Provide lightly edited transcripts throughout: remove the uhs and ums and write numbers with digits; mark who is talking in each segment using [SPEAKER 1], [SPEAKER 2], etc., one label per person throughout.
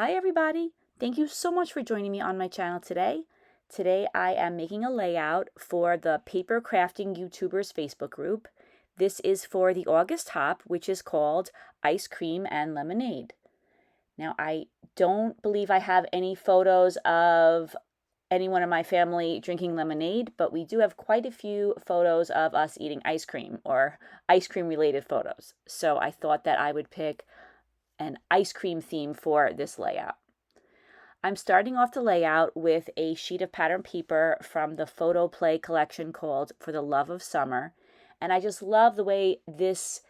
[SPEAKER 1] Hi everybody! Thank you so much for joining me on my channel today. Today I am making a layout for the Paper Crafting YouTubers Facebook group. This is for the August top, which is called Ice Cream and Lemonade. Now I don't believe I have any photos of anyone in my family drinking lemonade, but we do have quite a few photos of us eating ice cream or ice cream related photos. So I thought that I would pick an ice cream theme for this layout. I'm starting off the layout with a sheet of pattern paper from the photo play collection called For the Love of Summer. And I just love the way this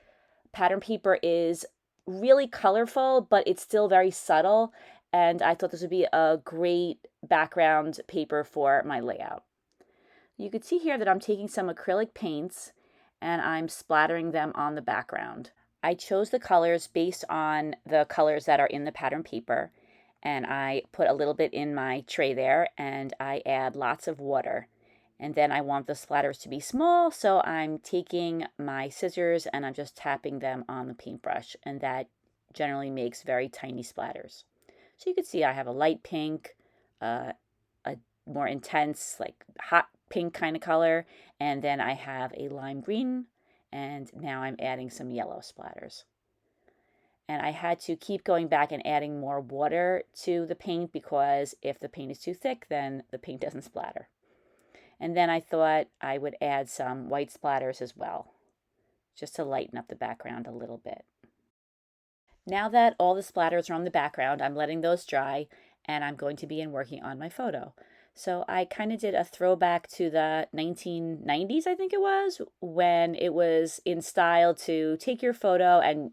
[SPEAKER 1] pattern paper is really colorful, but it's still very subtle. And I thought this would be a great background paper for my layout. You can see here that I'm taking some acrylic paints and I'm splattering them on the background. I chose the colors based on the colors that are in the pattern paper, and I put a little bit in my tray there, and I add lots of water. And then I want the splatters to be small, so I'm taking my scissors and I'm just tapping them on the paintbrush, and that generally makes very tiny splatters. So you can see I have a light pink, a more intense, like hot pink kind of color, and then I have a lime green, and now I'm adding some yellow splatters. And I had to keep going back and adding more water to the paint because if the paint is too thick, then the paint doesn't splatter. And then I thought I would add some white splatters as well, just to lighten up the background a little bit. Now that all the splatters are on the background, I'm letting those dry, and I'm going to begin working on my photo. So I kind of did a throwback to the 1990s, I think it was, when it was in style to take your photo and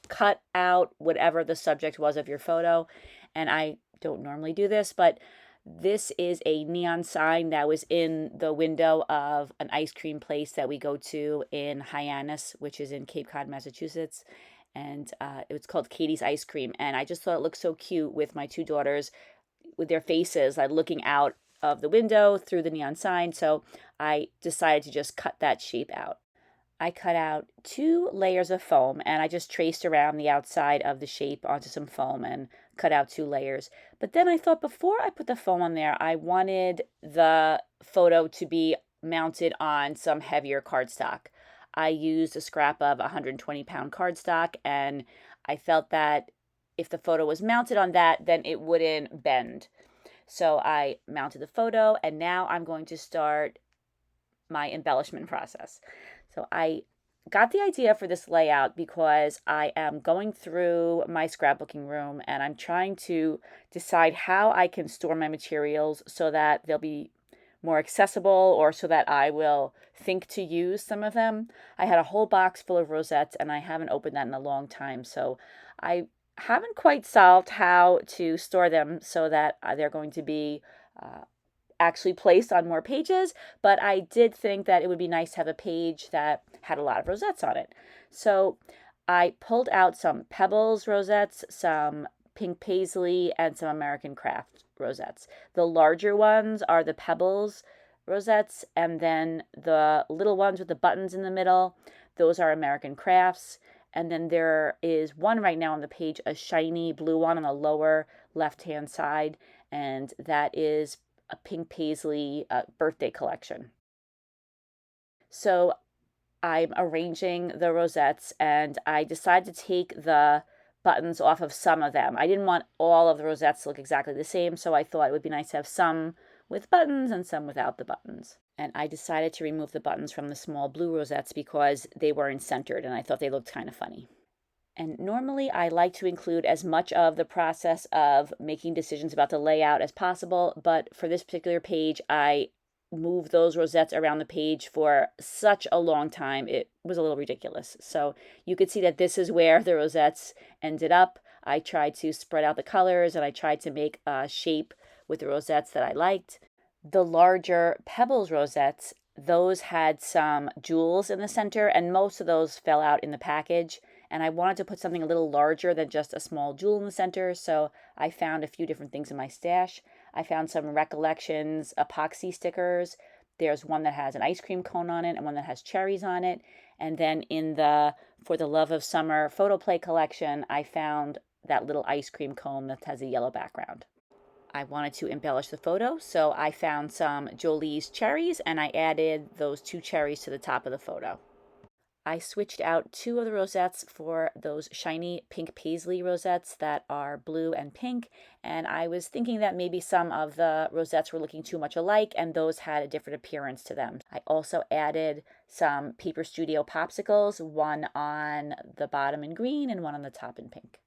[SPEAKER 1] cut out whatever the subject was of your photo. And I don't normally do this, but this is a neon sign that was in the window of an ice cream place that we go to in Hyannis, which is in Cape Cod, Massachusetts. And it was called Katie's Ice Cream. And I just thought it looked so cute with my two daughters with their faces like looking out of the window through the neon sign. So I decided to just cut that shape out. I cut out 2 layers of foam, and I just traced around the outside of the shape onto some foam and cut out 2 layers. But then I thought before I put the foam on there, I wanted the photo to be mounted on some heavier cardstock. I used a scrap of 120-pound cardstock, and I felt that if the photo was mounted on that, then it wouldn't bend. So I mounted the photo, and now I'm going to start my embellishment process. So I got the idea for this layout because I am going through my scrapbooking room and I'm trying to decide how I can store my materials so that they'll be more accessible or so that I will think to use some of them. I had a whole box full of rosettes and I haven't opened that in a long time, so I haven't quite solved how to store them so that they're going to be actually placed on more pages, but I did think that it would be nice to have a page that had a lot of rosettes on it. So I pulled out some Pebbles rosettes, some pink Paislee, and some American Craft rosettes. The larger ones are the Pebbles rosettes, and then the little ones with the buttons in the middle, those are American Crafts. And then there is one right now on the page, a shiny blue one on the lower left-hand side, and that is a pink Paislee birthday collection. So I'm arranging the rosettes, and I decided to take the buttons off of some of them. I didn't want all of the rosettes to look exactly the same, so I thought it would be nice to have some with buttons and some without the buttons. And I decided to remove the buttons from the small blue rosettes because they weren't centered and I thought they looked kind of funny. And normally I like to include as much of the process of making decisions about the layout as possible, but for this particular page, I moved those rosettes around the page for such a long time. It was a little ridiculous. So you could see that this is where the rosettes ended up. I tried to spread out the colors and I tried to make a shape with the rosettes that I liked. The larger Pebbles rosettes, those had some jewels in the center, and most of those fell out in the package. And I wanted to put something a little larger than just a small jewel in the center, so I found a few different things in my stash. I found some Recollections epoxy stickers. There's one that has an ice cream cone on it and one that has cherries on it. And then in the For the Love of Summer photo play collection, I found that little ice cream cone that has a yellow background. I wanted to embellish the photo, so I found some Jolee's cherries and I added those 2 cherries to the top of the photo. I switched out 2 of the rosettes for those shiny pink Paislee rosettes that are blue and pink, and I was thinking that maybe some of the rosettes were looking too much alike and those had a different appearance to them. I also added some Paper Studio popsicles, one on the bottom in green and one on the top in pink.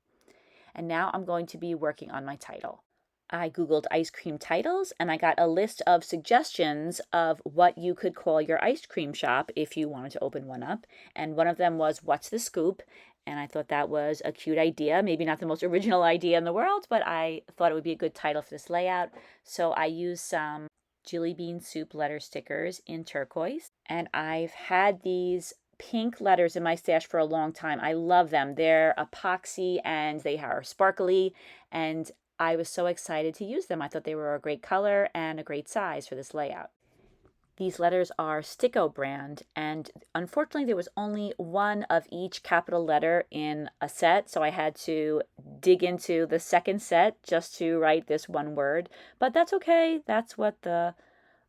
[SPEAKER 1] And now I'm going to be working on my title. I Googled ice cream titles and I got a list of suggestions of what you could call your ice cream shop if you wanted to open one up. And one of them was What's the Scoop? And I thought that was a cute idea. Maybe not the most original idea in the world, but I thought it would be a good title for this layout. So I used some Jillibean Soup letter stickers in turquoise. And I've had these pink letters in my stash for a long time. I love them. They're epoxy and they are sparkly, and I was so excited to use them. I thought they were a great color and a great size for this layout. These letters are Sticko brand, and unfortunately there was only one of each capital letter in a set, so I had to dig into the second set just to write this one word. But that's okay. That's what the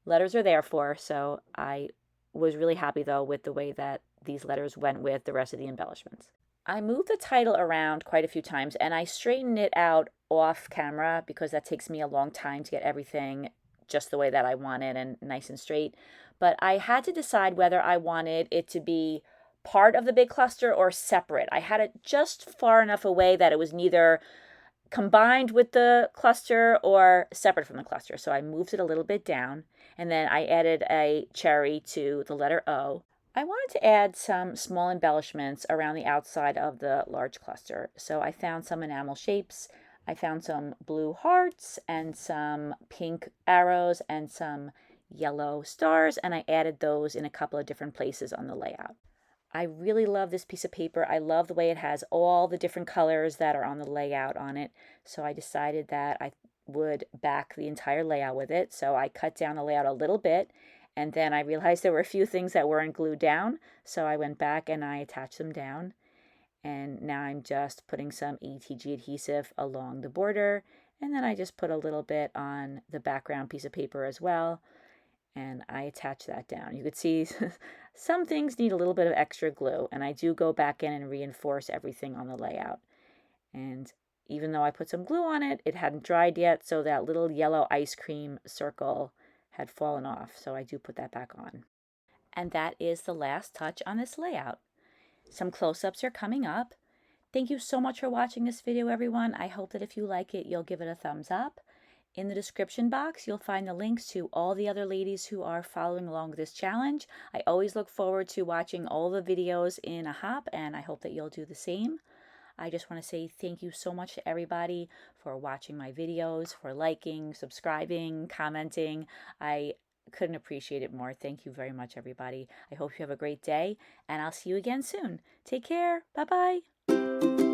[SPEAKER 1] letters are there for. So I was really happy though with the way that these letters went with the rest of the embellishments. I moved the title around quite a few times and I straightened it out off camera because that takes me a long time to get everything just the way that I want it and nice and straight. But I had to decide whether I wanted it to be part of the big cluster or separate. I had it just far enough away that it was neither combined with the cluster or separate from the cluster. So I moved it a little bit down and then I added a cherry to the letter O. I wanted to add some small embellishments around the outside of the large cluster. So I found some enamel shapes. I found some blue hearts and some pink arrows and some yellow stars, and I added those in a couple of different places on the layout. I really love this piece of paper. I love the way it has all the different colors that are on the layout on it. So I decided that I would back the entire layout with it. So I cut down the layout a little bit. And then I realized there were a few things that weren't glued down. So I went back and I attached them down. And now I'm just putting some ETG adhesive along the border. And then I just put a little bit on the background piece of paper as well. And I attach that down. You could see some things need a little bit of extra glue. And I do go back in and reinforce everything on the layout. And even though I put some glue on it, it hadn't dried yet. So that little yellow ice cream circle had fallen off, so I do put that back on. And that is the last touch on this layout. Some close-ups are coming up. Thank you so much for watching this video, everyone. I hope that if you like it, you'll give it a thumbs up. In the description box, you'll find the links to all the other ladies who are following along with this challenge. I always look forward to watching all the videos in a hop, and I hope that you'll do the same. I just want to say thank you so much to everybody for watching my videos, for liking, subscribing, commenting. I couldn't appreciate it more. Thank you very much, everybody. I hope you have a great day, and I'll see you again soon. Take care. Bye-bye.